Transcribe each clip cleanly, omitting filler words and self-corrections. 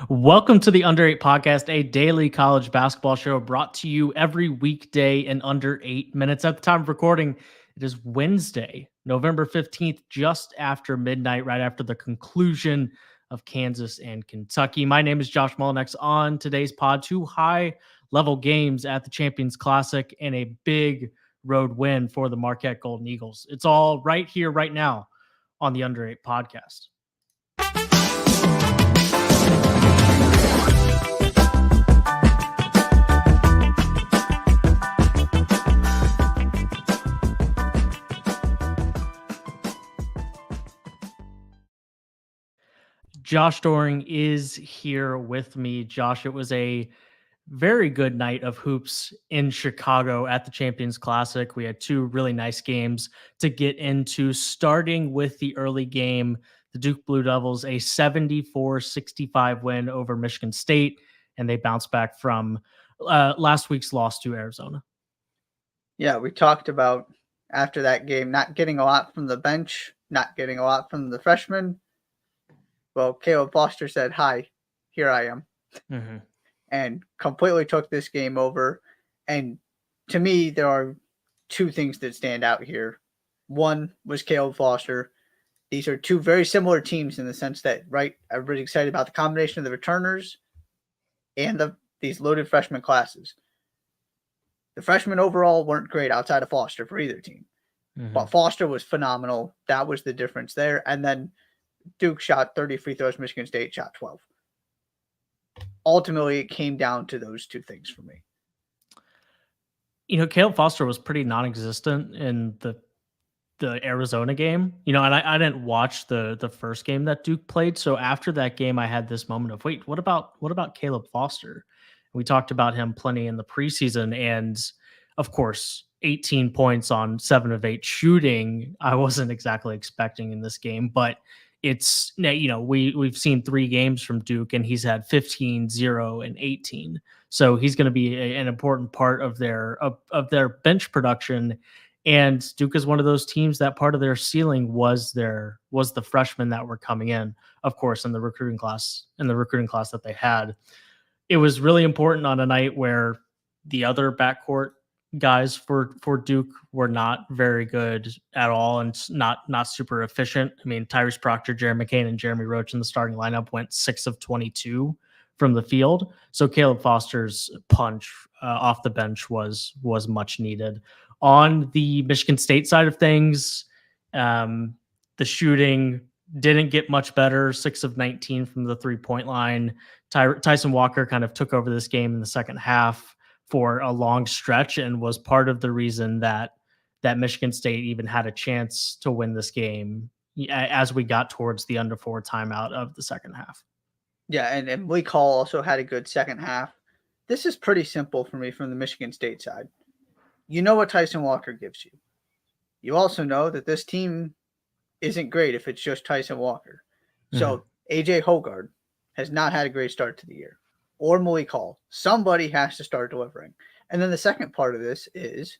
Welcome to the Under 8 Podcast, a daily college basketball show brought to you every weekday in under 8 minutes. At the time of recording, it is Wednesday, November 15th, just after midnight, right after the conclusion of Kansas and Kentucky. My name is Josh Mullenix. On today's pod, two high-level games at the Champions Classic and a big road win for the Marquette Golden Eagles. It's all right here, right now on the Under 8 Podcast. Josh Doering is here with me. Josh, it was a very good night of hoops in Chicago at the Champions Classic. We had two really nice games to get into, starting with the early game. The Duke Blue Devils, a 74-65 win over Michigan State, and they bounced back from last week's loss to Arizona. Yeah, we talked about after that game not getting a lot from the bench, not getting a lot from the freshmen. Well, Caleb Foster said, "Hi, here I am," and completely took this game over. And to me, there are two things that stand out here. One was Caleb Foster. These are two very similar teams in the sense that, right, everybody's excited about the combination of the returners and these loaded freshman classes. The freshmen overall weren't great outside of Foster for either team. But Foster was phenomenal. That was the difference there. And then Duke shot 30 free throws. Michigan State shot 12. Ultimately, it came down to those two things for me. You know, Caleb Foster was pretty non-existent in the Arizona game. You know, and I didn't watch the first game that Duke played. So after that game, I had this moment of, wait, what about Caleb Foster? We talked about him plenty in the preseason, and of course, 18 points on 7 of 8 shooting, I wasn't exactly expecting in this game, but it's, you know, we've seen 3 games from Duke, and he's had 15, 0, and 18. So he's going to be an important part of their bench production. And Duke is one of those teams that part of their ceiling was the freshmen that were coming in, of course, in the recruiting class that they had. It was really important on a night where the other backcourt guys for Duke were not very good at all and not super efficient. I mean, Tyrese Proctor, Jeremy McCain, and Jeremy Roach in the starting lineup went 6 of 22 from the field. So Caleb Foster's punch off the bench was much needed. On the Michigan State side of things, the shooting didn't get much better. 6 of 19 from the 3-point line. Tyson Walker kind of took over this game in the second half for a long stretch and was part of the reason that Michigan State even had a chance to win this game as we got towards the under 4 timeout of the second half. Yeah, and Malik Hall also had a good second half. This is pretty simple for me from the Michigan State side. You know what Tyson Walker gives you. You also know that this team isn't great if it's just Tyson Walker. So AJ Hoggard has not had a great start to the year. Or Malik Hall. Somebody has to start delivering. And then the second part of this is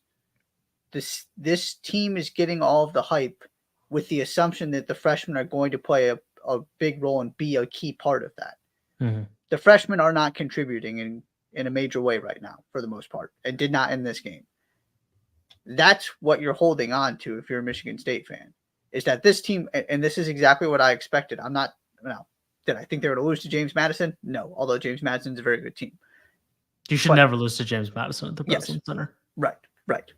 this team is getting all of the hype with the assumption that the freshmen are going to play a big role and be a key part of that. The freshmen are not contributing in a major way right now, for the most part, and did not in this game. That's what you're holding on to if you're a Michigan State fan, is that this team, and this is exactly what I expected. Did I think they were going to lose to James Madison? No, although James Madison's a very good team. You should never lose to James Madison at the Breslin Center. Right.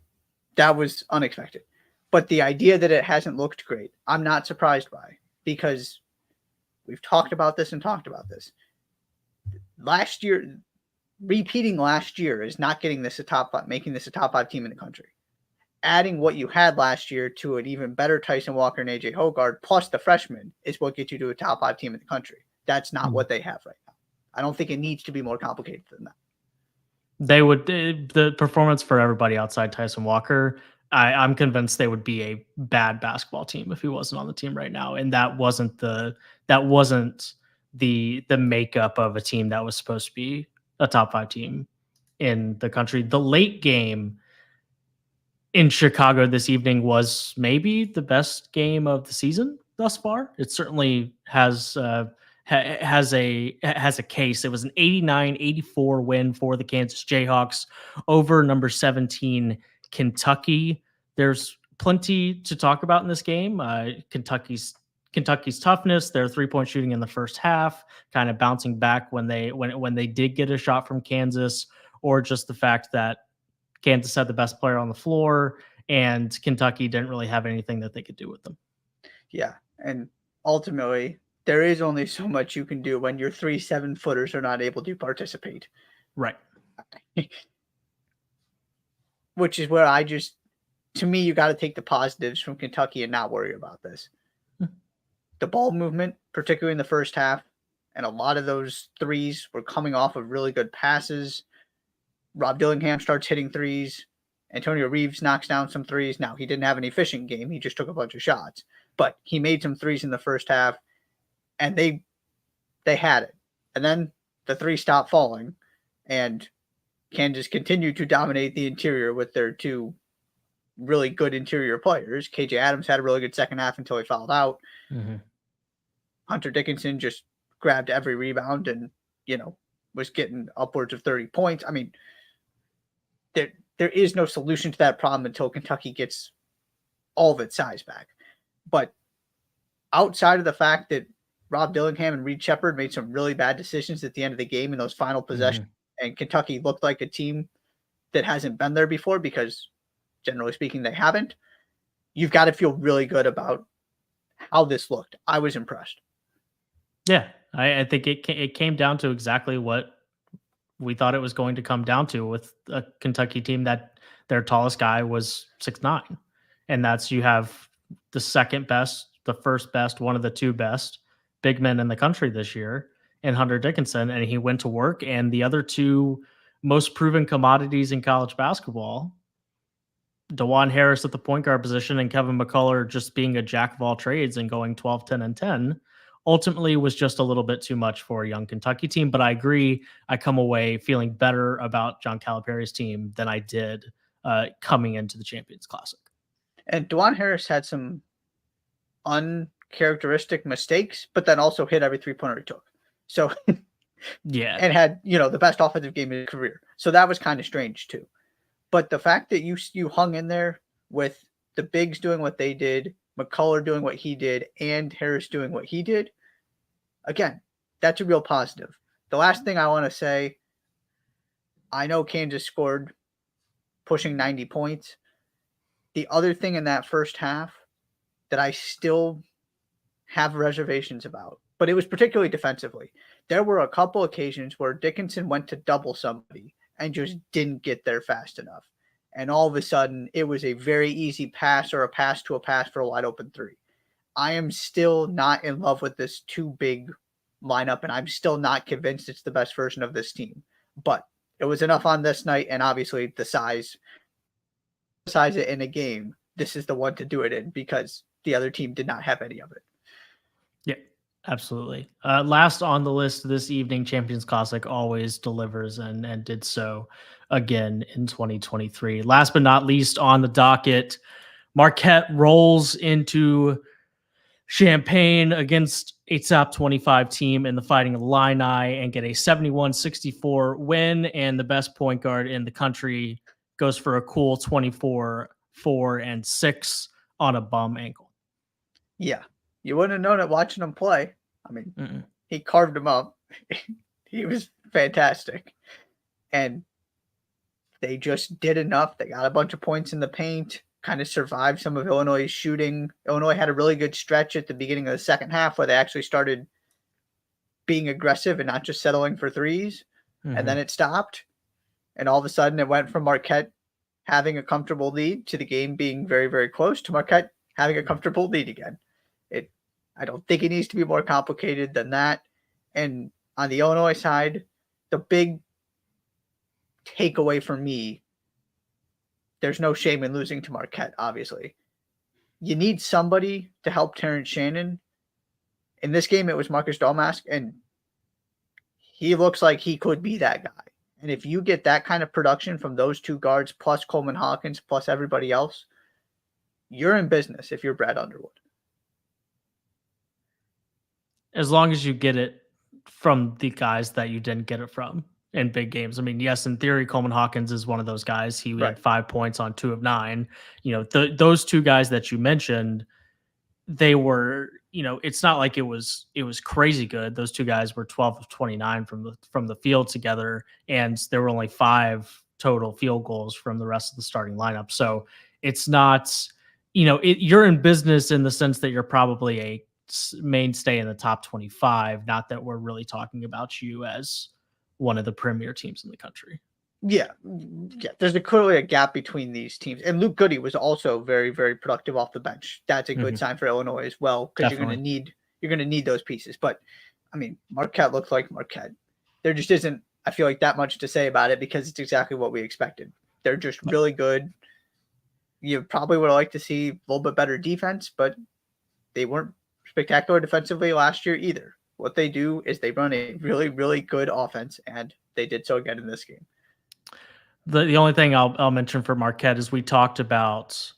That was unexpected. But the idea that it hasn't looked great, I'm not surprised by, because we've talked about this. Last year, repeating last year is not getting this a top 5, making this a top 5 team in the country. Adding what you had last year to an even better Tyson Walker and AJ Hoggard plus the freshman is what gets you to a top 5 team in the country. That's not what they have right now. I don't think it needs to be more complicated than that. The performance for everybody outside Tyson Walker, I'm convinced they would be a bad basketball team if he wasn't on the team right now. And that wasn't the makeup of a team that was supposed to be a top 5 team in the country. The late game in Chicago this evening was maybe the best game of the season thus far. It certainly has has a case. It was an 89-84 win for the Kansas Jayhawks over number 17 Kentucky. There's plenty to talk about in this game. Kentucky's toughness, their 3-point shooting in the first half, kind of bouncing back when they did get a shot from Kansas, or just the fact that Kansas had the best player on the floor and Kentucky didn't really have anything that they could do with them. Yeah, and ultimately, there is only so much you can do when your 3 7-footers are not able to participate. Right. Which is where to me, you got to take the positives from Kentucky and not worry about this. The ball movement, particularly in the first half, and a lot of those threes were coming off of really good passes. Rob Dillingham starts hitting threes. Antonio Reeves knocks down some threes. Now, he didn't have an efficient game. He just took a bunch of shots. But he made some threes in the first half, and they had it. And then the three stopped falling, and Kansas continued to dominate the interior with their two really good interior players. KJ Adams had a really good second half until he fouled out. Mm-hmm. Hunter Dickinson just grabbed every rebound and, was getting upwards of 30 points. I mean, there is no solution to that problem until Kentucky gets all of its size back. But outside of the fact that Rob Dillingham and Reed Sheppard made some really bad decisions at the end of the game in those final possessions, and Kentucky looked like a team that hasn't been there before because, generally speaking, they haven't, you've got to feel really good about how this looked. I was impressed. Yeah, I think it came down to exactly what we thought it was going to come down to with a Kentucky team that their tallest guy was 6'9", and that's you have the second best, the first best, one of the two best big men in the country this year, and Hunter Dickinson, and he went to work, and the other two most proven commodities in college basketball, DeJuan Harris at the point guard position and Kevin McCullough just being a jack of all trades and going 12, 10, and 10, ultimately was just a little bit too much for a young Kentucky team. But I agree, I come away feeling better about John Calipari's team than I did coming into the Champions Classic. And DeJuan Harris had some uncharacteristic mistakes, but then also hit every three-pointer he took. So, yeah, and had the best offensive game of his career. So that was kind of strange too. But the fact that you hung in there with the bigs doing what they did, McCullough doing what he did, and Harris doing what he did, again, that's a real positive. The last thing I want to say, I know Kansas scored pushing 90 points. The other thing in that first half that I still have reservations about, but it was particularly defensively. There were a couple occasions where Dickinson went to double somebody and just didn't get there fast enough. And all of a sudden, it was a very easy pass or a pass to a pass for a wide open three. I am still not in love with this too big lineup, and I'm still not convinced it's the best version of this team. But it was enough on this night, and obviously the size it in a game, this is the one to do it in because the other team did not have any of it. Yeah, absolutely. Last on the list this evening, Champions Classic always delivers and did so again in 2023. Last but not least on the docket, Marquette rolls into Champaign against a top 25 team in the Fighting Illini and get a 71-64 win, and the best point guard in the country goes for a cool 24, 4, and 6 on a bum ankle. Yeah. You wouldn't have known it watching him play. I mean, He carved him up. He was fantastic. And they just did enough. They got a bunch of points in the paint, kind of survived some of Illinois' shooting. Illinois had a really good stretch at the beginning of the second half where they actually started being aggressive and not just settling for threes. And then it stopped. And all of a sudden it went from Marquette having a comfortable lead to the game being very, very close to Marquette having a comfortable lead again. I don't think it needs to be more complicated than that. And on the Illinois side, the big takeaway for me, there's no shame in losing to Marquette, obviously. You need somebody to help Terrence Shannon. In this game, it was Marcus Dalmask, and he looks like he could be that guy. And if you get that kind of production from those two guards, plus Coleman Hawkins, plus everybody else, you're in business if you're Brad Underwood. as long as you get it from the guys that you didn't get it from in big games. I mean, yes, in theory, Coleman Hawkins is one of those guys. He Right. had 5 points on 2 of 9. Those two guys that you mentioned, they were, it's not like it was crazy good. Those two guys were 12 of 29 from the field together, and there were only 5 total field goals from the rest of the starting lineup. So it's not, you're in business in the sense that you're probably a mainstay in the top 25, not that we're really talking about you as one of the premier teams in the country. Yeah. There's clearly a gap between these teams, and Luke Goody was also very, very productive off the bench. That's a good sign for Illinois as well, because you're going to need those pieces. But I mean, Marquette looks like Marquette. There just isn't, I feel like, that much to say about it, because it's exactly what we expected. They're just really good. You probably would have liked to see a little bit better defense, but they weren't spectacular defensively last year either. What they do is they run a really, really good offense, and they did so again in this game. The only thing I'll mention for Marquette is we talked about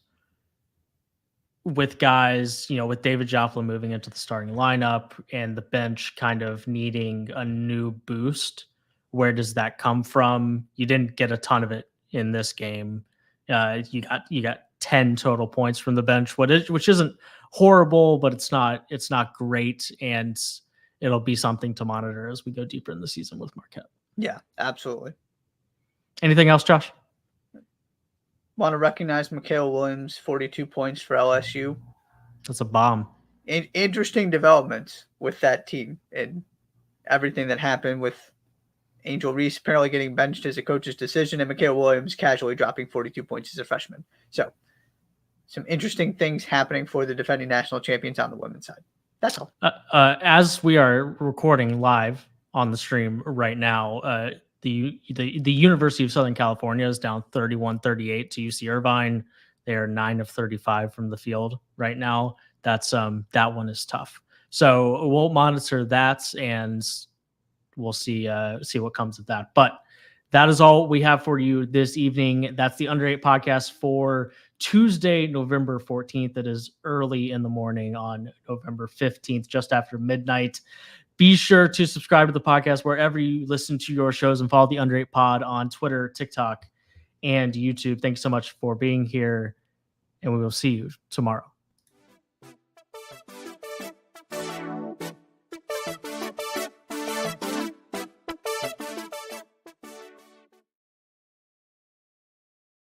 with guys, with David Joplin moving into the starting lineup and the bench kind of needing a new boost. Where does that come from? You didn't get a ton of it in this game. You got 10 total points from the bench, which isn't horrible, but it's not great, and it'll be something to monitor as we go deeper in the season with Marquette. Yeah, absolutely. Anything else, Josh? Want to recognize Mikhail Williams, 42 points for LSU. That's a bomb. Interesting developments with that team and everything that happened with Angel Reese apparently getting benched as a coach's decision, and Mikhail Williams casually dropping 42 points as a freshman. So some interesting things happening for the defending national champions on the women's side. That's all. As we are recording live on the stream right now, the University of Southern California is down 31-38 to UC Irvine. They are 9 of 35 from the field right now. That's that one is tough. So we'll monitor that, and we'll see what comes of that. But that is all we have for you this evening. That's the Under 8 podcast for Tuesday, November 14th. It is early in the morning on November 15th, just after midnight. Be sure to subscribe to the podcast wherever you listen to your shows, and follow the Under 8 Pod on Twitter, TikTok, and YouTube. Thanks so much for being here, and we will see you tomorrow.